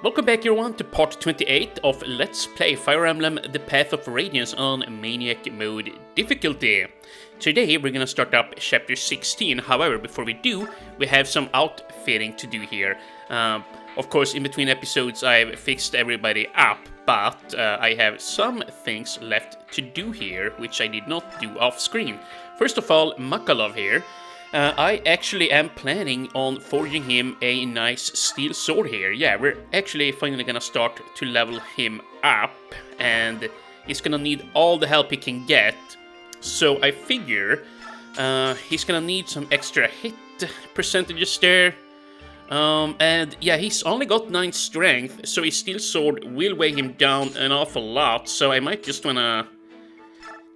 Welcome back everyone to part 28 of Let's Play Fire Emblem The Path of Radiance on Maniac mode difficulty. Today we're gonna start up chapter 16, however before we do, we have some outfitting to do here. Of course in between episodes I've fixed everybody up, but I have some things left to do here, which I did not do off screen. First of all, Makalov here. I actually am planning on forging him a nice steel sword here. Yeah, we're actually finally gonna start to level him up, and he's gonna need all the help he can get. So I figure he's gonna need some extra hit percentages there. And yeah, he's only got 9 strength, so his steel sword will weigh him down an awful lot. So I might just wanna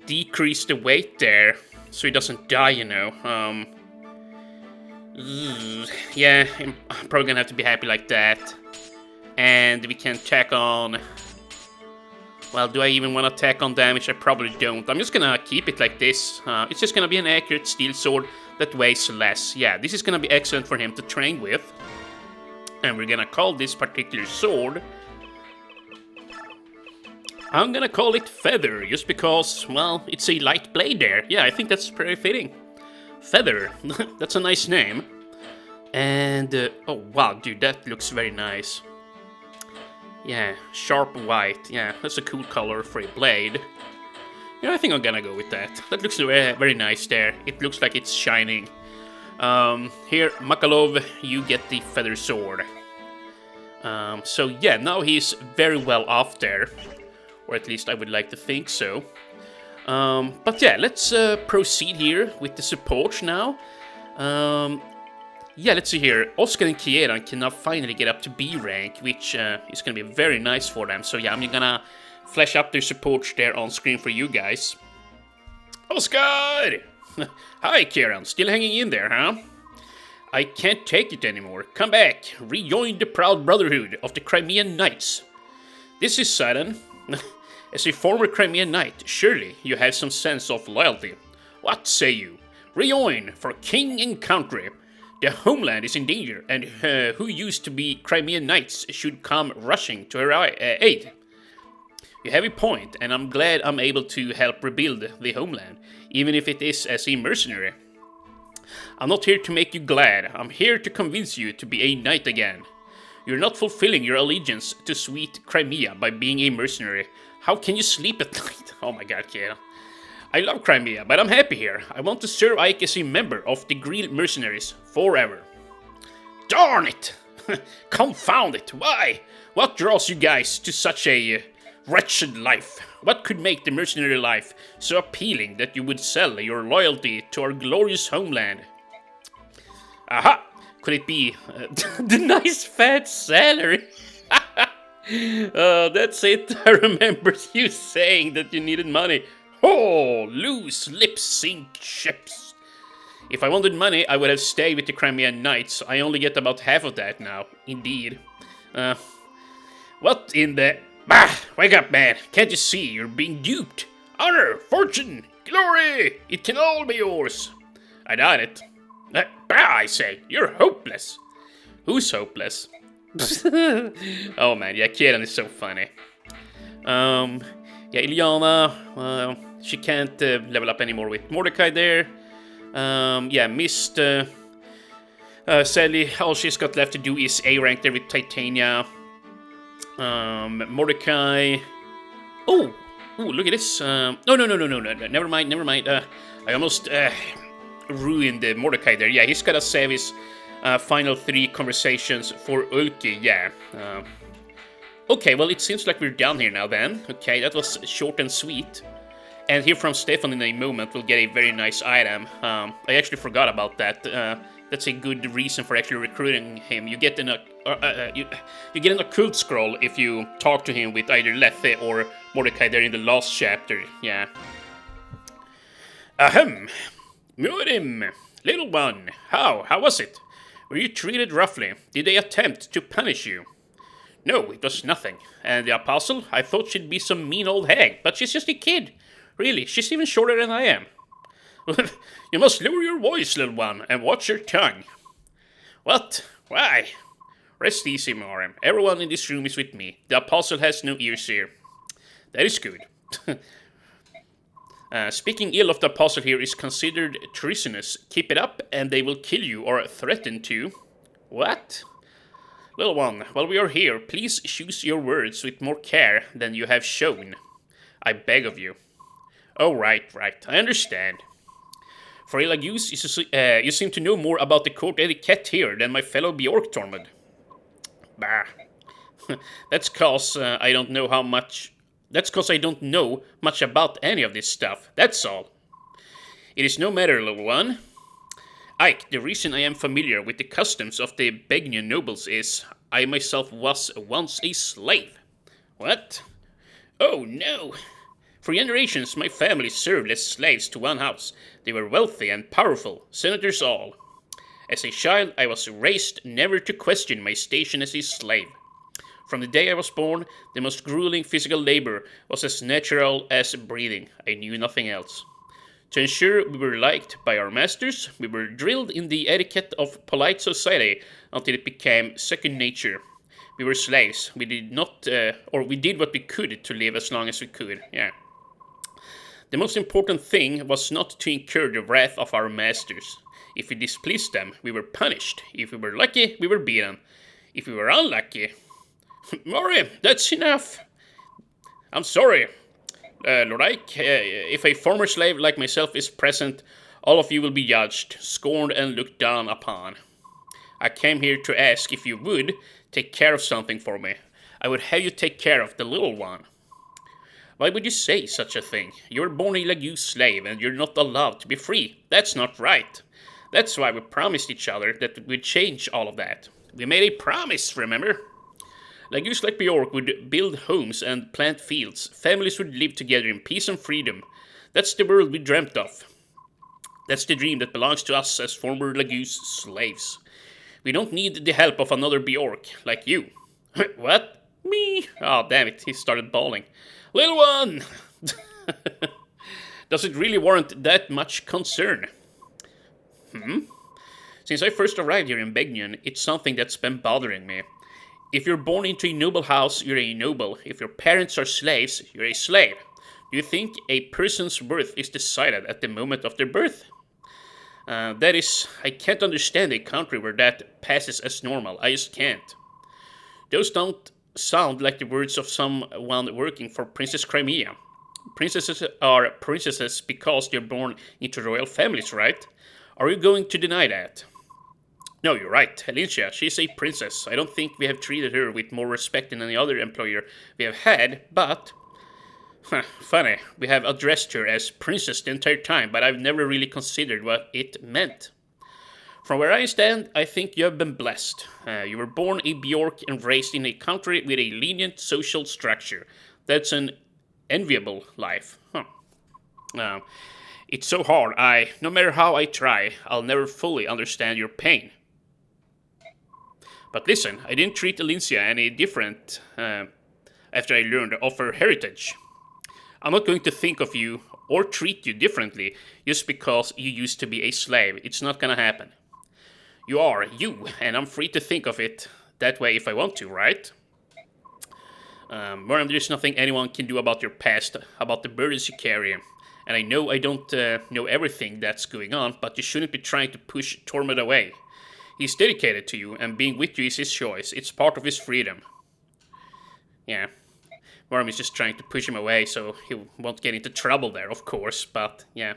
decrease the weight there so he doesn't die, you know. Yeah, I'm probably gonna have to be happy like that. And we can tack on... Well, do I even want to tack on damage? I probably don't. I'm just gonna keep it like this. It's just gonna be an accurate steel sword that weighs less. Yeah, this is gonna be excellent for him to train with. And we're gonna call this particular sword... I'm gonna call it Feather, just because, well, it's a light blade there. Yeah, I think that's pretty fitting. Feather, that's a nice name. And, oh wow, dude, that looks very nice. Yeah, sharp white, yeah, that's a cool color for a blade. Yeah, I think I'm gonna go with that. That looks very, very nice there. It looks like it's shining. Here, Makalov, you get the feather sword. So yeah, now he's very well off there. Or at least I would like to think so. But yeah, let's proceed here with the support now. Yeah, let's see here. Oscar and Kieran can now finally get up to B rank, which is going to be very nice for them. So yeah, I'm gonna flash up their support there on screen for you guys. Oscar! Hi, Kieran. Still hanging in there, huh? I can't take it anymore. Come back. Rejoin the proud brotherhood of the Crimean Knights. This is sudden. As a former Crimean knight, surely you have some sense of loyalty. What say you? Rejoin for king and country. The homeland is in danger, and who used to be Crimean knights should come rushing to her aid. You have a point, and I'm glad I'm able to help rebuild the homeland, even if it is as a mercenary. I'm not here to make you glad, I'm here to convince you to be a knight again. You're not fulfilling your allegiance to sweet Crimea by being a mercenary. How can you sleep at night? Oh my god, Kira. I love Crimea, but I'm happy here. I want to serve Ike as a member of the Green Mercenaries forever. Darn it! Confound it! Why? What draws you guys to such a wretched life? What could make the mercenary life so appealing that you would sell your loyalty to our glorious homeland? Aha! Could it be the nice fat salary? That's it. I remember you saying that you needed money. Oh, loose lips sink ships. If I wanted money, I would have stayed with the Crimean Knights. I only get about half of that now. Indeed. What in the... Bah! Wake up, man. Can't you see you're being duped? Honor, fortune, glory! It can all be yours. I doubt it. Bah, I say. You're hopeless. Who's hopeless? Oh man, yeah, Kieran is so funny. Yeah, Ilyana, she can't level up anymore with Mordecai there. Yeah, missed Sally. All she's got left to do is A rank there with Titania. Mordecai. Oh, look at this. No, never mind. I almost ruined Mordecai there. Yeah, he's gotta save his final 3 conversations for Ulki, yeah. Okay, well, it seems like we're down here now then. Okay, that was short and sweet. And here from Stefan in a moment we'll get a very nice item. I actually forgot about that. That's a good reason for actually recruiting him. You get you get an occult scroll if you talk to him with either Lethe or Mordecai there in the last chapter, yeah. Ahem! Murim! Little one, how was it? Were you treated roughly? Did they attempt to punish you? No, it was nothing. And the apostle? I thought she'd be some mean old hag, but she's just a kid. Really, she's even shorter than I am. You must lower your voice, little one, and watch your tongue. What? Why? Rest easy, Morim. Everyone in this room is with me. The apostle has no ears here. That is good. Speaking ill of the apostle here is considered treasonous. Keep it up, and they will kill you or threaten to. What? Little one, while we are here, please choose your words with more care than you have shown. I beg of you. Oh, right. I understand. For Elagus, you seem to know more about the court etiquette here than my fellow Bjork Tormod. Bah. That's cause I don't know much about any of this stuff. That's all. It is no matter, little one. Ike, the reason I am familiar with the customs of the Begnian nobles is I myself was once a slave. What? Oh no. For generations, my family served as slaves to one house. They were wealthy and powerful, senators all. As a child, I was raised never to question my station as a slave. From the day I was born, the most grueling physical labor was as natural as breathing. I knew nothing else. To ensure we were liked by our masters, we were drilled in the etiquette of polite society until it became second nature. We were slaves. We did what we could to live as long as we could. Yeah. The most important thing was not to incur the wrath of our masters. If we displeased them, we were punished. If we were lucky, we were beaten. If we were unlucky... Mori, that's enough. I'm sorry. Lord Ike, if a former slave like myself is present, all of you will be judged, scorned, and looked down upon. I came here to ask if you would take care of something for me. I would have you take care of the little one. Why would you say such a thing? You're born a Lagu slave, and you're not allowed to be free. That's not right. That's why we promised each other that we'd change all of that. We made a promise, remember? Lagus like Bjork would build homes and plant fields. Families would live together in peace and freedom. That's the world we dreamt of. That's the dream that belongs to us as former Lagus slaves. We don't need the help of another Bjork like you. What? Me? Oh, damn it, he started bawling. Little one! Does it really warrant that much concern? Since I first arrived here in Begnion, it's something that's been bothering me. If you're born into a noble house, you're a noble. If your parents are slaves, you're a slave. Do you think a person's worth is decided at the moment of their birth? That is, I can't understand a country where that passes as normal. I just can't. Those don't sound like the words of someone working for Princess Crimea. Princesses are princesses because they're born into royal families, right? Are you going to deny that? No, you're right. Alicia, she's a princess. I don't think we have treated her with more respect than any other employer we have had, but... funny, we have addressed her as princess the entire time, but I've never really considered what it meant. From where I stand, I think you have been blessed. You were born a Bjork and raised in a country with a lenient social structure. That's an enviable life. It's so hard. No matter how I try, I'll never fully understand your pain. But listen, I didn't treat Alicia any different after I learned of her heritage. I'm not going to think of you or treat you differently just because you used to be a slave. It's not gonna happen. You are you, and I'm free to think of it that way if I want to, right? Miriam, there's nothing anyone can do about your past, about the burdens you carry. And I know I don't know everything that's going on, but you shouldn't be trying to push Tormod away. He's dedicated to you, and being with you is his choice. It's part of his freedom. Yeah. Worm is just trying to push him away so he won't get into trouble there, of course, but yeah.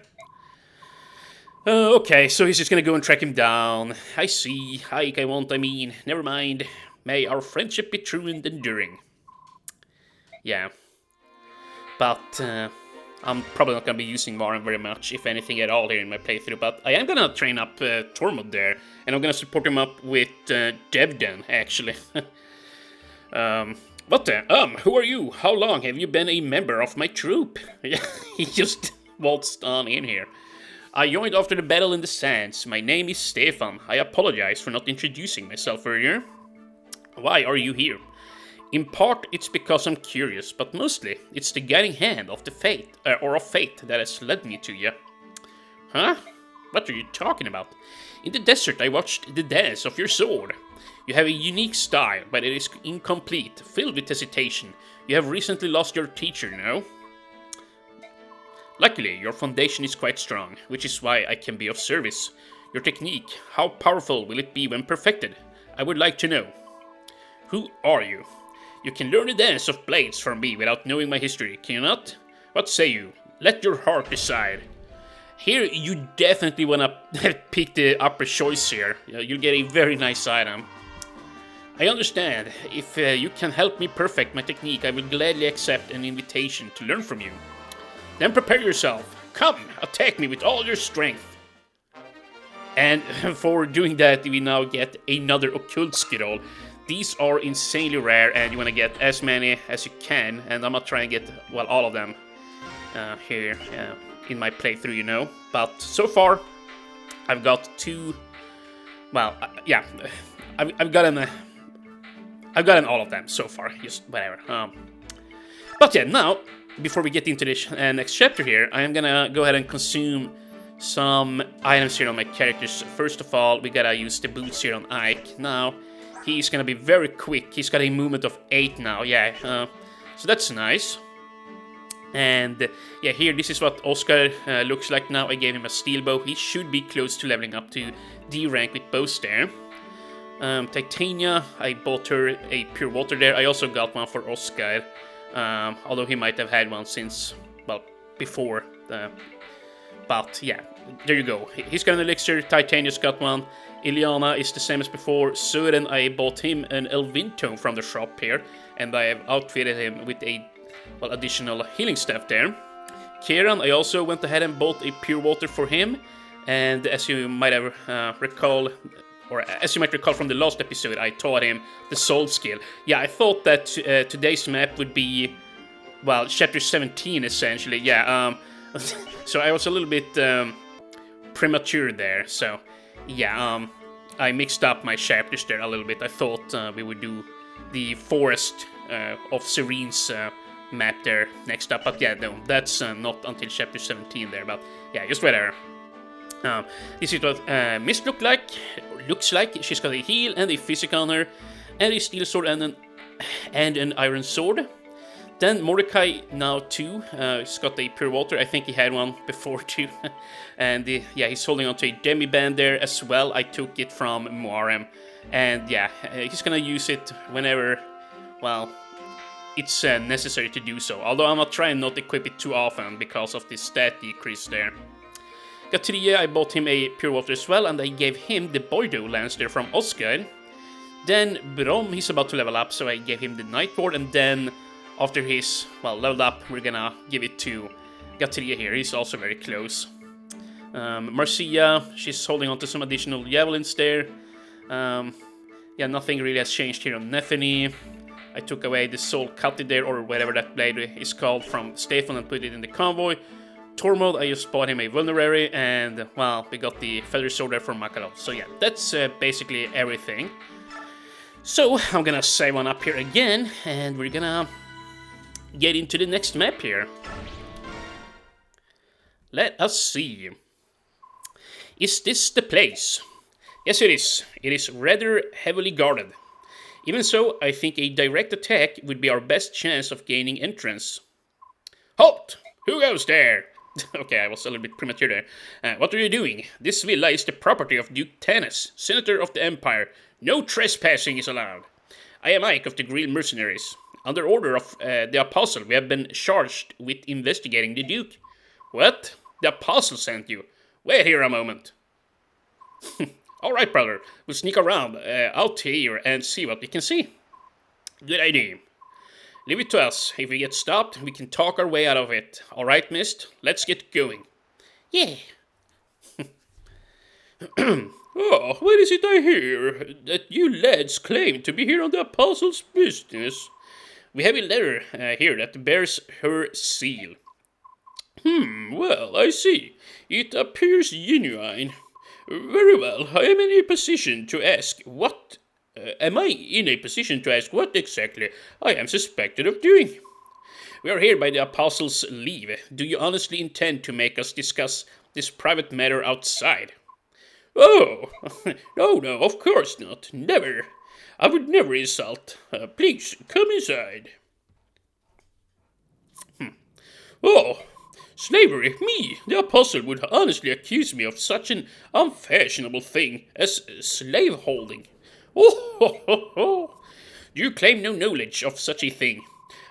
Okay, so he's just gonna go and track him down. I see. Never mind. May our friendship be true and enduring. Yeah. But, I'm probably not going to be using Varn very much, if anything at all, here in my playthrough, but I am going to train up Tormod there, and I'm going to support him up with Devden, actually. What the? Who are you? How long have you been a member of my troop? He just waltzed on in here. I joined after the battle in the sands. My name is Stefan. I apologize for not introducing myself earlier. Why are you here? In part, it's because I'm curious, but mostly, it's the guiding hand of the fate, that has led me to you. Huh? What are you talking about? In the desert, I watched the dance of your sword. You have a unique style, but it is incomplete, filled with hesitation. You have recently lost your teacher, no? Luckily, your foundation is quite strong, which is why I can be of service. Your technique, how powerful will it be when perfected? I would like to know. Who are you? You can learn the dance of blades from me without knowing my history, can you not? What say you? Let your heart decide. Here, you definitely wanna pick the upper choice here. You'll get a very nice item. I understand. If you can help me perfect my technique, I will gladly accept an invitation to learn from you. Then prepare yourself. Come, attack me with all your strength. And for doing that, we now get another occult skill. These are insanely rare, and you want to get as many as you can. And I'm gonna try and get, well, all of them here in my playthrough, you know. But so far, I've got two. Well, yeah, I've gotten all of them so far. Just whatever. But yeah, now before we get into this next chapter here, I am gonna go ahead and consume some items here on my characters. First of all, we gotta use the boots here on Ike. Now, he's gonna be very quick. He's got a movement of 8 now, yeah. So that's nice. And yeah, here, this is what Oscar looks like now. I gave him a steel bow. He should be close to leveling up to D rank with bows there. Titania, I bought her a pure water there. I also got one for Oscar. Although he might have had one since, well, before. But yeah, there you go. He's got an elixir, Titania's got one. Iliana is the same as before. Sören, I bought him an Elvin tome from the shop here. And I have outfitted him with a, well, additional healing staff there. Kieran, I also went ahead and bought a pure water for him. And as you might have recall, or as you might recall from the last episode, I taught him the soul skill. Yeah, I thought that today's map would be, well, chapter 17 essentially. Yeah, so I was a little bit premature there. So yeah, I mixed up my chapters there a little bit. I thought we would do the Forest of Serene's map there next up. But yeah, no, that's not until chapter 17 there. But yeah, just whatever. This is what Mist looks like. She's got a heal and a physic on her, and a steel sword and an iron sword. Then Mordecai now too. He's got a pure water. I think he had one before too. And yeah, he's holding on to a demi band there as well. I took it from Muarem, and yeah, he's gonna use it whenever, well, it's necessary to do so. Although I'm gonna try and not equip it too often because of the stat decrease there. Gatria, I bought him a pure water as well, and I gave him the Bordeaux lance there from Oscar. Then Brom, he's about to level up, so I gave him the Night Ward, and then after he's, well, leveled up, we're gonna give it to Gatria here. He's also very close. Marcia, she's holding on to some additional javelins there. Yeah, nothing really has changed here on Nethany. I took away the Soul Cutted there, or whatever that blade is called, from Stefan and put it in the convoy. Tormod, I just bought him a Vulnerary, and, well, we got the Feather Sword there from Makarov. So yeah, that's basically everything. So, I'm gonna save one up here again, and we're gonna get into the next map here. Let us see. Is this the place? Yes, it is. It is rather heavily guarded. Even so, I think a direct attack would be our best chance of gaining entrance. Halt! Who goes there? Okay, I was a little bit premature there. What are you doing? This villa is the property of Duke Tanis, Senator of the Empire. No trespassing is allowed. I am Ike of the Green Mercenaries. Under order of the Apostle, we have been charged with investigating the Duke. What? The Apostle sent you? Wait here a moment. Alright, brother. We'll sneak around out here and see what we can see. Good idea. Leave it to us. If we get stopped, we can talk our way out of it. Alright, Mist? Let's get going. Yeah. Oh, what is it I hear? That you lads claim to be here on the Apostle's business. We have a letter here that bears her seal. Well, I see. It appears genuine. Very well, I am in a position to ask what... am I in a position to ask what exactly I am suspected of doing? We are here by the Apostle's leave. Do you honestly intend to make us discuss this private matter outside? Oh, no, of course not. Never. I would never insult. Please, come inside. Oh, slavery, me, the apostle, would honestly accuse me of such an unfashionable thing as slave holding. Oh, ho, ho, ho. You claim no knowledge of such a thing.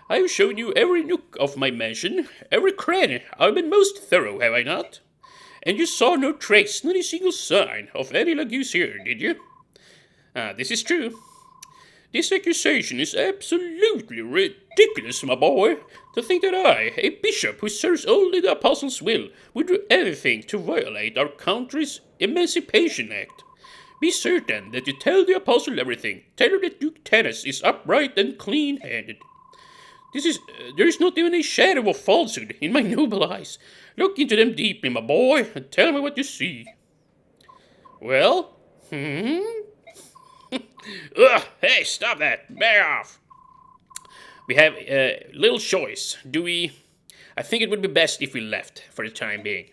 I have shown you every nook of my mansion, every cranny. I've been most thorough, have I not? And you saw no trace, not a single sign of any Lagoose here, did you? This is true. This accusation is absolutely ridiculous, my boy. To think that I, a bishop who serves only the apostles' will, would do anything to violate our country's Emancipation Act. Be certain that you tell the apostle everything. Tell her that Duke Tanis is upright and clean-handed. There is not even a shadow of falsehood in my noble eyes. Look into them deeply, my boy, and tell me what you see. Well? Ugh, hey, stop that. Back off. We have a little choice. Do we... I think it would be best if we left for the time being.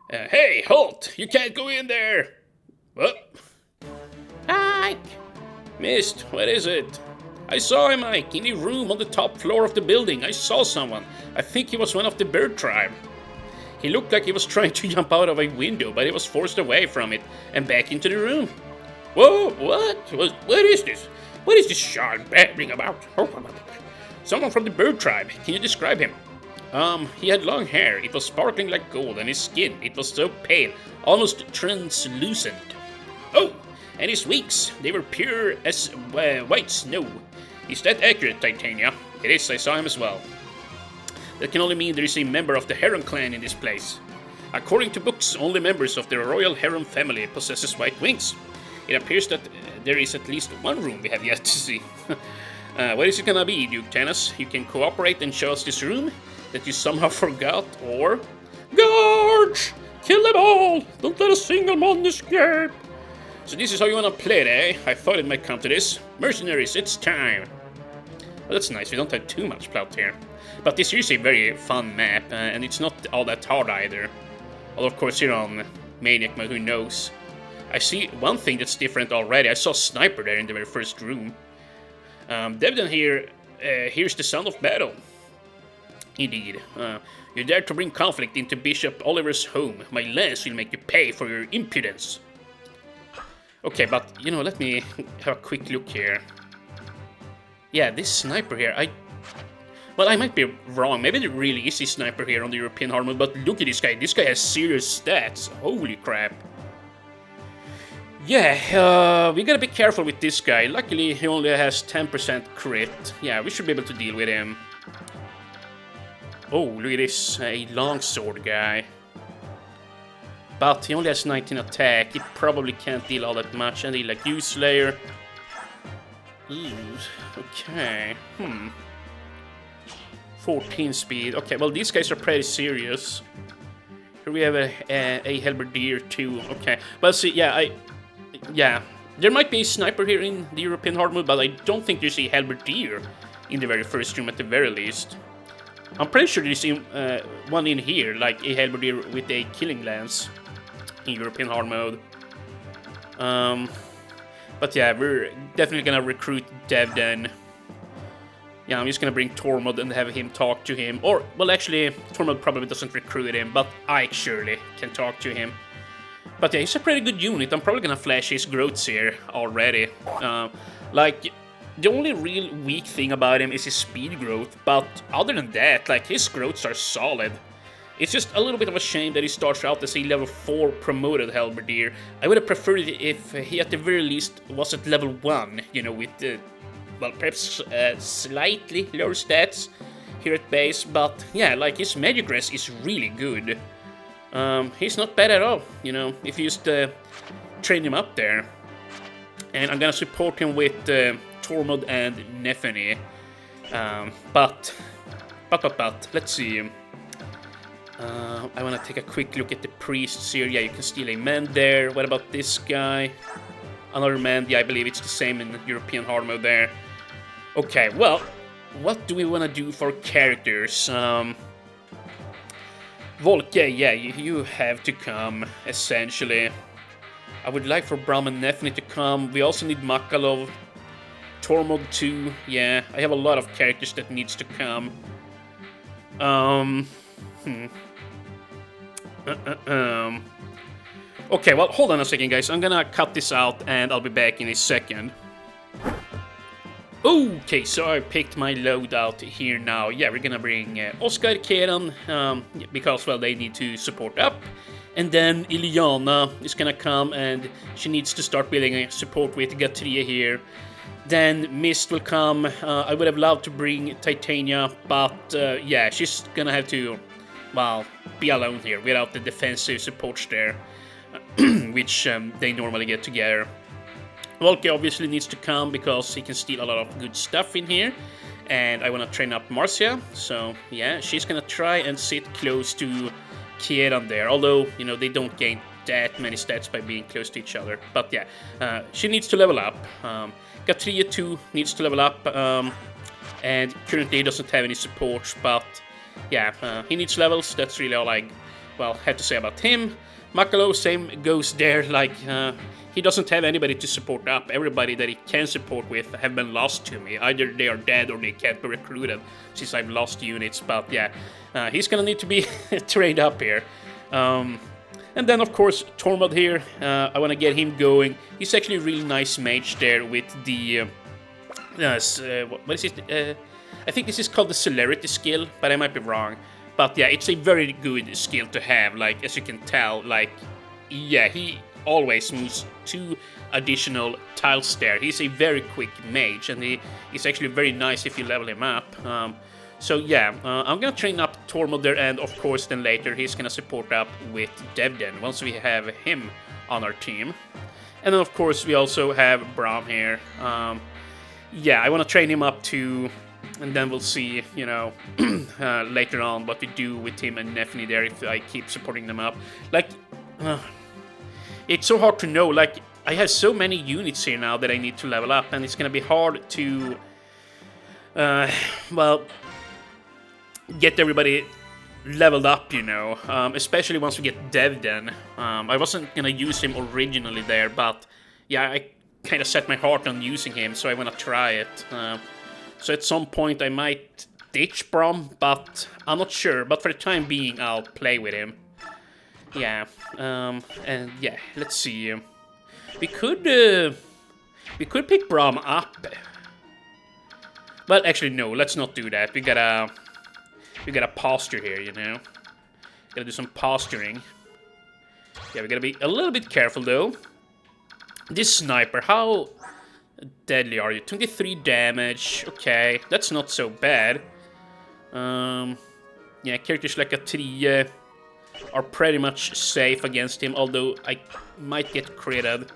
Hey, halt! You can't go in there! What? Mike! Missed, what is it? I saw him, Mike, in a room on the top floor of the building. I saw someone. I think he was one of the bird tribe. He looked like he was trying to jump out of a window, but he was forced away from it and back into the room. Whoa, what? What is this? What is this child babbling about? Someone from the bird tribe. Can you describe him? He had long hair. It was sparkling like gold, and his skin, it was so pale, almost translucent. Oh, and his wings, they were pure as white snow. Is that accurate, Titania? It is, I saw him as well. That can only mean there is a member of the Heron clan in this place. According to books, only members of the royal Heron family possesses white wings. It appears that there is at least one room we have yet to see. What is it gonna be, Duke Tanis? You can cooperate and show us this room that you somehow forgot, or... Guards! Kill them all! Don't let a single man escape! So this is how you wanna play it, eh? I thought it might come to this. Mercenaries, it's time! Well, that's nice, we don't have too much plot here. But this is a very fun map, and it's not all that hard either. Although, of course, you're on Maniac mode, who knows? I see one thing that's different already. I saw Sniper there in the very first room. Devden here hears the sound of battle. Indeed. You dare to bring conflict into Bishop Oliver's home. My lance will make you pay for your impudence. Okay, but, you know, let me have a quick look here. Yeah, this Sniper here, well, I might be wrong. Maybe there really is a Sniper here on the European armor, but look at this guy. This guy has serious stats. Holy crap. Yeah, we gotta be careful with this guy. Luckily, he only has 10% crit. Yeah, we should be able to deal with him. Oh, look at this, a longsword guy. But he only has 19 attack. He probably can't deal all that much. And he like U-Slayer. Okay, 14 speed. Okay, well, these guys are pretty serious. Here we have a Halberdier too. Okay, well, see, yeah, there might be a Sniper here in the European hard mode, but I don't think there's a Halberdier in the very first room at the very least. I'm pretty sure there's one in here, like a Halberdier with a killing lance in European hard mode. But yeah, we're definitely gonna recruit Devden. Yeah, I'm just gonna bring Tormod and have him talk to him. Or, well, actually, Tormod probably doesn't recruit him, but I surely can talk to him. But yeah, he's a pretty good unit. I'm probably gonna flash his growths here already. Like, the only real weak thing about him is his speed growth, but other than that, like, his growths are solid. It's just a little bit of a shame that he starts out as a level 4 promoted Halberdier. I would have preferred it if he at the very least was at level 1, you know, with, well, perhaps slightly lower stats here at base, but yeah, like, his magic res is really good. He's not bad at all, you know, if you just train him up there. And I'm gonna support him with Tormod and Nefeni. But, let's see. I wanna take a quick look at the priests here. Yeah, you can steal a man there. What about this guy? Another man. Yeah, I believe it's the same in the European hard mode there. Okay, well, what do we wanna do for characters? Volke, yeah, you have to come, essentially. I would like for Braum and Nefny to come. We also need Makalov. Tormod too. Yeah, I have a lot of characters that needs to come. Okay, well, hold on a second, guys. I'm gonna cut this out, and I'll be back in a second. Okay, so I picked my loadout here now. Yeah, we're gonna bring Oscar, Keran, because, well, they need to support up. And then Iliana is gonna come, and she needs to start building a support with Gatria here. Then Mist will come. I would have loved to bring Titania, but yeah, she's gonna have to, well, be alone here without the defensive supports there, which they normally get together. Volky obviously needs to come because he can steal a lot of good stuff in here. And I want to train up Marcia, so yeah, she's gonna try and sit close to Kieran there. Although, you know, they don't gain that many stats by being close to each other. But yeah, she needs to level up. Gatria too needs to level up. And currently he doesn't have any support, but yeah, he needs levels. That's really all I, well, had to say about him. Makalo, same goes there, like, he doesn't have anybody to support up. Everybody that he can support with have been lost to me. Either they are dead or they can't be recruited since I've lost units, but yeah, he's gonna need to be trained up here. And then, of course, Tormod here, I want to get him going. He's actually a really nice mage there with the, what is it? I think this is called the Celerity skill, but I might be wrong. But yeah, it's a very good skill to have, like, as you can tell, like, yeah, he always moves 2 additional tiles there. He's a very quick mage, and he's actually very nice if you level him up. So yeah, I'm gonna train up Tormod there, and of course then later he's gonna support up with Devden once we have him on our team. And then of course we also have Braum here. Yeah, I wanna train him up too, and then we'll see, you know, later on what we do with him and Nefny there if I keep supporting them up. Like, it's so hard to know, like, I have so many units here now that I need to level up, and it's gonna be hard to, well, get everybody leveled up, you know, especially once we get Devden. I wasn't gonna use him originally there, but yeah, I kind of set my heart on using him, so I wanna try it. So at some point I might ditch Braum, but I'm not sure, but for the time being I'll play with him. Yeah, and yeah, let's see. We could pick Braum up. But actually no, let's not do that. We gotta posture here, you know. Gotta do some posturing. Yeah, we gotta be a little bit careful though. This sniper, how deadly are you? 23 damage. Okay, that's not so bad. Yeah, characters like Atria are pretty much safe against him, although I might get critted.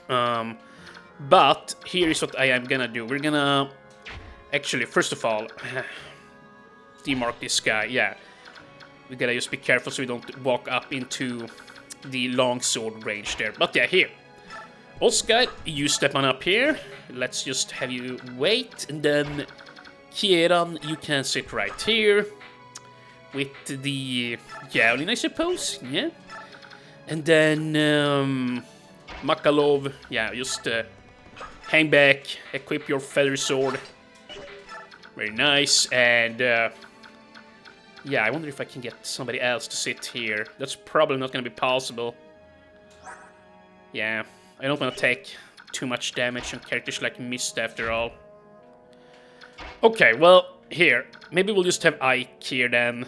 But here is what I am gonna do. We're gonna actually, first of all, demark this guy. Yeah, we gotta just be careful so we don't walk up into the longsword range there. But yeah, here, Oscar, you step on up here. Let's just have you wait, and then Kieran, you can sit right here with the javelin, I suppose. Yeah, and then Makalov, yeah, just hang back, equip your feather sword. Very nice, and yeah, I wonder if I can get somebody else to sit here. That's probably not going to be possible. Yeah, I don't want to take too much damage on characters like Mist after all. Okay, well, here, maybe we'll just have Ike here then.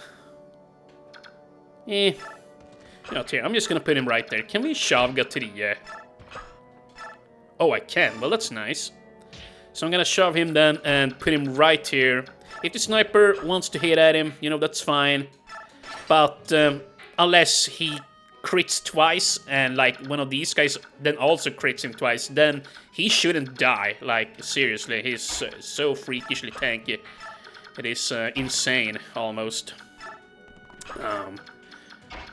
Not here. I'm just going to put him right there. Can we shove Gatria? Oh, I can. Well, that's nice. So I'm gonna shove him then and put him right here. If the sniper wants to hit at him, you know, that's fine. But unless he crits twice and like one of these guys then also crits him twice, then he shouldn't die. Like, seriously, he's so freakishly tanky. It is insane, almost.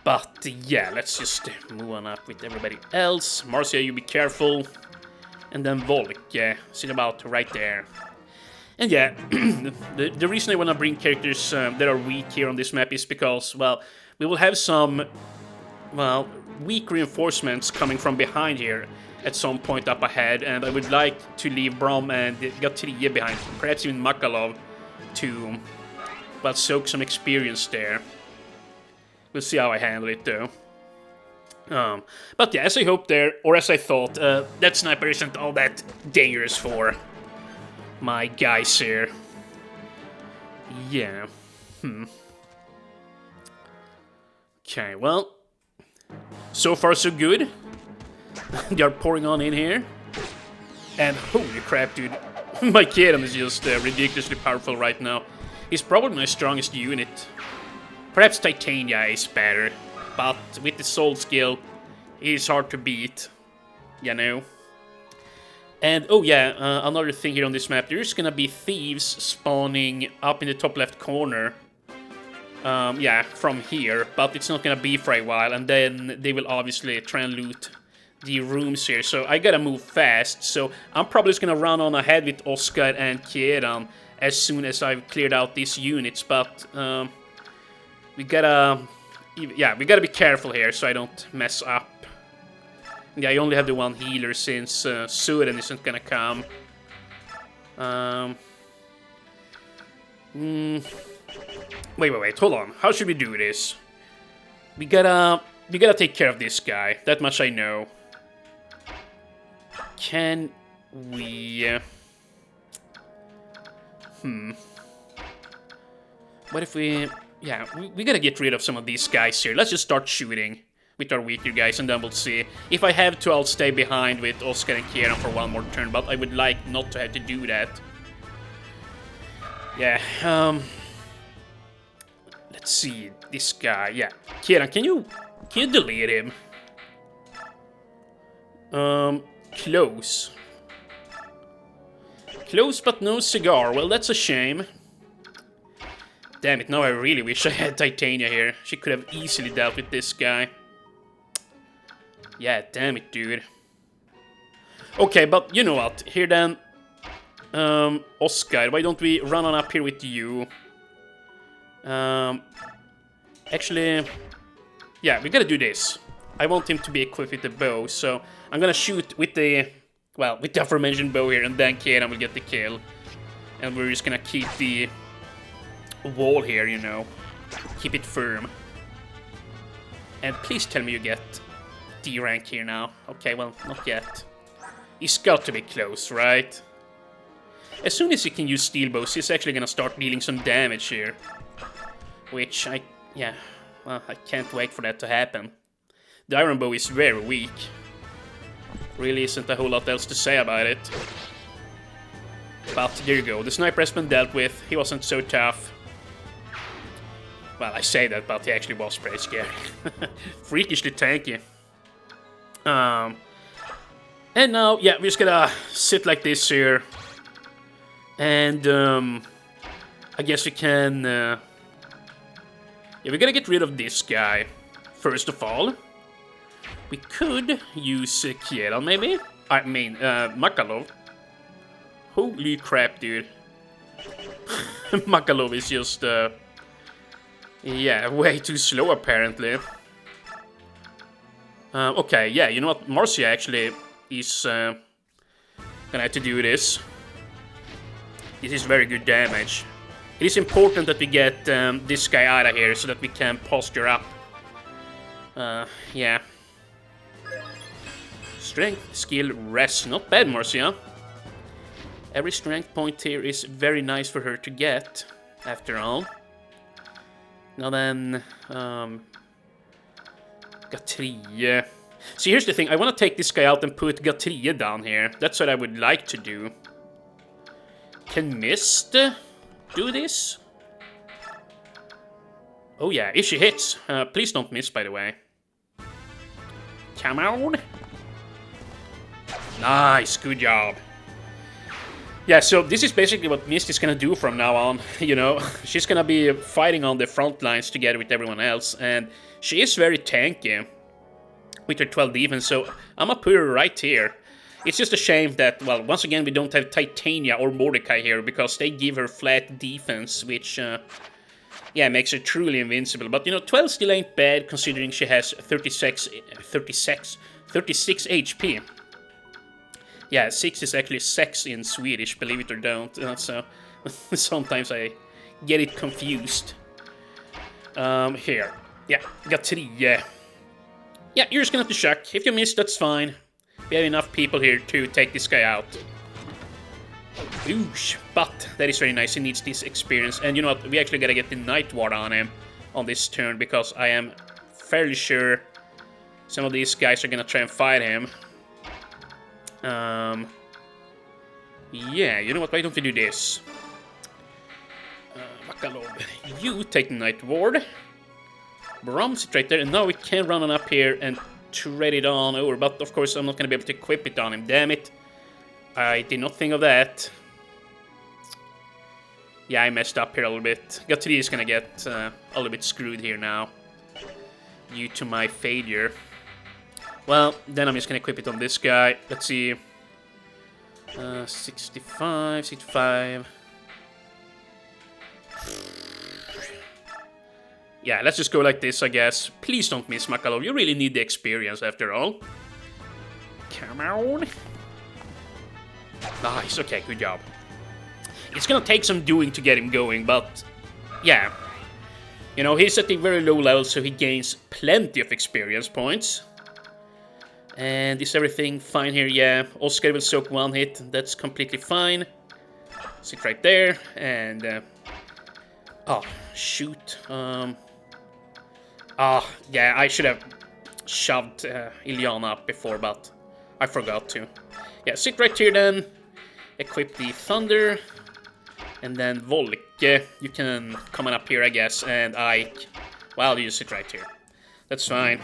But yeah, let's just move on up with everybody else. Marcia, you be careful. And then Volk, yeah, sit about right there. And yeah, the reason I want to bring characters that are weak here on this map is because, well, we will have some, well, weak reinforcements coming from behind here at some point up ahead, and I would like to leave Brom and Gatrie behind, perhaps even Makalov, to, well, soak some experience there. We'll see how I handle it, though. But yeah, as I hoped there, or as I thought, that sniper isn't all that dangerous for my guys here. Yeah. Okay, well, so far so good. They are pouring on in here. And holy crap, dude. My Kieran is just ridiculously powerful right now. He's probably my strongest unit. Perhaps Titania is better, but with the soul skill, he's hard to beat, you know. And oh yeah, another thing here on this map, there's gonna be thieves spawning up in the top left corner. Yeah, from here, but it's not gonna be for a while, and then they will obviously try and loot the rooms here, so I gotta move fast. So I'm probably just gonna run on ahead with Oscar and Kieran as soon as I've cleared out these units, but we gotta be careful here so I don't mess up. Yeah, I only have the one healer since Suren isn't gonna come. Wait, hold on. How should we do this? We gotta take care of this guy. That much I know. Can we... What if we... Yeah, we gotta get rid of some of these guys here. Let's just start shooting with our weaker guys, and then we'll see. If I have to, I'll stay behind with Oscar and Kieran for one more turn, but I would like not to have to do that. Yeah, let's see, this guy, yeah. Kieran, can you delete him? Close. Close but no cigar, well that's a shame. Damn it, now I really wish I had Titania here. She could have easily dealt with this guy. Yeah, damn it, dude. Okay, but you know what? Here then, Oscar, why don't we run on up here with you? Actually, yeah, we gotta do this. I want him to be equipped with the bow, so I'm gonna shoot with the, well, with the aforementioned bow here, and then Kieran will get the kill. And we're just gonna keep the wall here, you know. Keep it firm. And please tell me you get D rank here now. Okay, well, not yet. He's got to be close, right? As soon as he can use steel bows, he's actually gonna start dealing some damage here. Which well, I can't wait for that to happen. The iron bow is very weak. Really isn't a whole lot else to say about it. But there you go, the sniper has been dealt with. He wasn't so tough. Well, I say that, but he actually was pretty scary. Freakishly tanky. And now, yeah, we're just gonna sit like this here. And, I guess we can, yeah, we're gonna get rid of this guy. First of all, we could use Kieran, maybe? I mean, Makalov. Holy crap, dude. Makalov is just, yeah, way too slow, apparently. Okay, yeah, you know what? Marcia actually is gonna have to do this. This is very good damage. It is important that we get this guy out of here so that we can posture up. Yeah. Strength, skill, rest. Not bad, Marcia. Every strength point here is very nice for her to get, after all. Now then, Gatrie. See, here's the thing. I want to take this guy out and put Gatrie down here. That's what I would like to do. Can Mist do this? Oh yeah, if she hits. Please don't miss, by the way. Come on. Nice, good job. Yeah, so this is basically what Mist is gonna do from now on, you know. She's gonna be fighting on the front lines together with everyone else, and she is very tanky with her 12 defense, so I'm gonna put her right here. It's just a shame that, well, once again, we don't have Titania or Mordecai here, because they give her flat defense, which yeah, makes her truly invincible. But, 12 still ain't bad, considering she has 36 HP. Yeah, 6 is actually sex in Swedish, believe it or don't. So sometimes I get it confused. Here. Yeah, got 3. Yeah, you're just gonna have to check. If you miss, that's fine. We have enough people here to take this guy out. Oosh, but that is very nice. He needs this experience. And you know what? We actually gotta get the Night Ward on him on this turn, because I am fairly sure some of these guys are gonna try and fight him. Yeah, you know what? Why don't we do this? Makalov, you take the Night Ward. Brom, sit right there, and now we can run on up here and trade it on over. But of course, I'm not gonna be able to equip it on him. Damn it! I did not think of that. Yeah, I messed up here a little bit. Got3 is gonna get a little bit screwed here now, due to my failure. Well, then I'm just gonna equip it on this guy. Let's see. 65, 65. Yeah, let's just go like this, I guess. Please don't miss, Makalov. You really need the experience after all. Come on. Nice, okay, good job. It's gonna take some doing to get him going, but yeah. He's at a very low level, so he gains plenty of experience points. And is everything fine here? Yeah, Oscar will soak 1 hit. That's completely fine. Sit right there, and... oh, shoot. Yeah, I should have shoved Ilyana up before, but I forgot to. Yeah, sit right here then. Equip the Thunder. And then Volke, you can come on up here, I guess. And Ike, well, you sit right here. That's fine.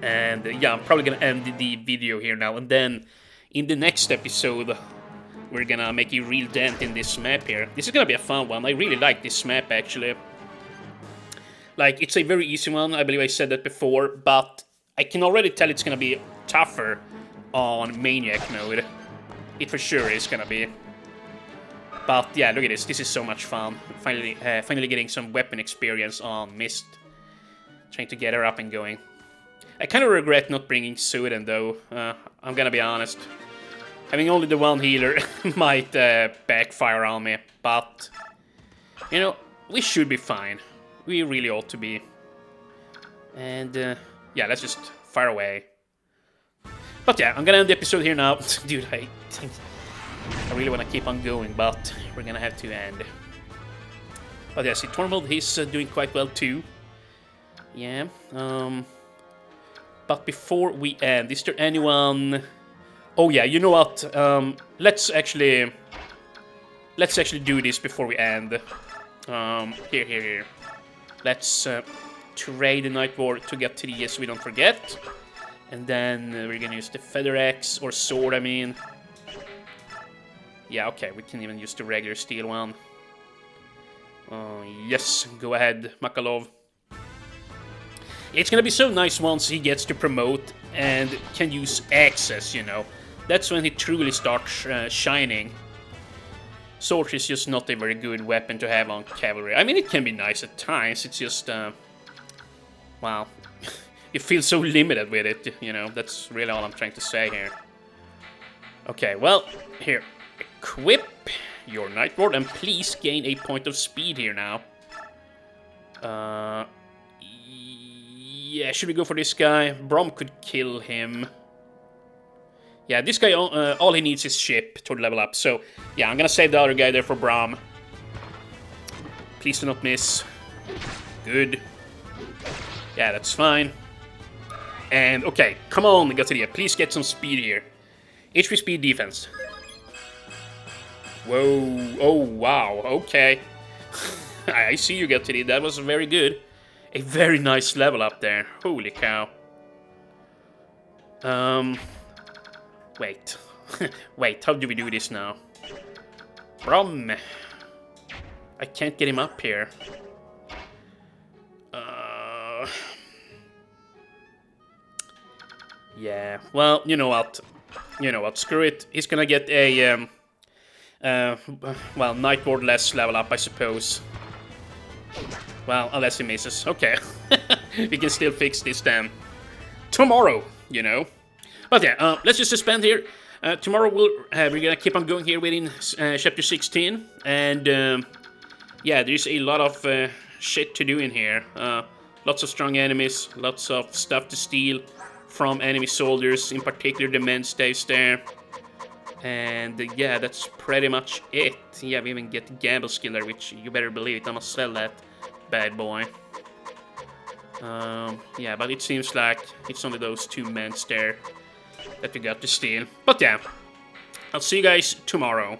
And yeah, I'm probably gonna end the video here now. And then in the next episode, we're gonna make a real dent in this map here. This is gonna be a fun one. I really like this map, actually. Like, it's a very easy one. I believe I said that before. But I can already tell it's gonna be tougher on Maniac mode. It for sure is gonna be. But yeah, look at this. This is so much fun. Finally getting some weapon experience on Mist. Trying to get her up and going. I kind of regret not bringing Sudan, though. I'm gonna be honest. Having only the one healer might backfire on me. But, we should be fine. We really ought to be. And, yeah, let's just fire away. But yeah, I'm gonna end the episode here now. Dude, I really want to keep on going, but we're gonna have to end. But yeah, see, Tormod, he's doing quite well too. Yeah. But before we end, is there anyone... oh yeah, you know what? Let's actually do this before we end. Here. Let's trade the Night Ward to get 3 so we don't forget. And then we're gonna use the Feather Axe, or Sword, I mean. Yeah, okay, we can even use the regular steel one. Yes, go ahead, Makalov. It's gonna be so nice once he gets to promote and can use access, That's when he truly starts shining. Sword is just not a very good weapon to have on cavalry. I mean, it can be nice at times, it's just, wow. You feel so limited with it, That's really all I'm trying to say here. Okay, well, here. Equip your Night Ward, and please gain a point of speed here now. Yeah, should we go for this guy? Brom could kill him. Yeah, this guy, all he needs is ship to level up. So, yeah, I'm gonna save the other guy there for Brom. Please do not miss. Good. Yeah, that's fine. And, okay, come on, Gatiria, please get some speed here. HP speed defense. Whoa, oh, wow, okay. I see you, Gatiria, that was very good. A very nice level up there. Holy cow. Wait. Wait, how do we do this now? Brom. I can't get him up here. Yeah, well, you know what? Screw it. He's gonna get a, well, Night Ward less level up, I suppose. Well, unless he misses. Okay. We can still fix this then. Tomorrow, you know. But yeah, let's just suspend here. Tomorrow we're gonna keep on going here within chapter 16. And yeah, there's a lot of shit to do in here. Lots of strong enemies, lots of stuff to steal from enemy soldiers, in particular the men stays there. And yeah, that's pretty much it. Yeah, we even get the gamble skill there, which you better believe it, I must sell that bad boy. Yeah, but it seems like it's only those 2 men there that we got to steal. But yeah, I'll see you guys tomorrow.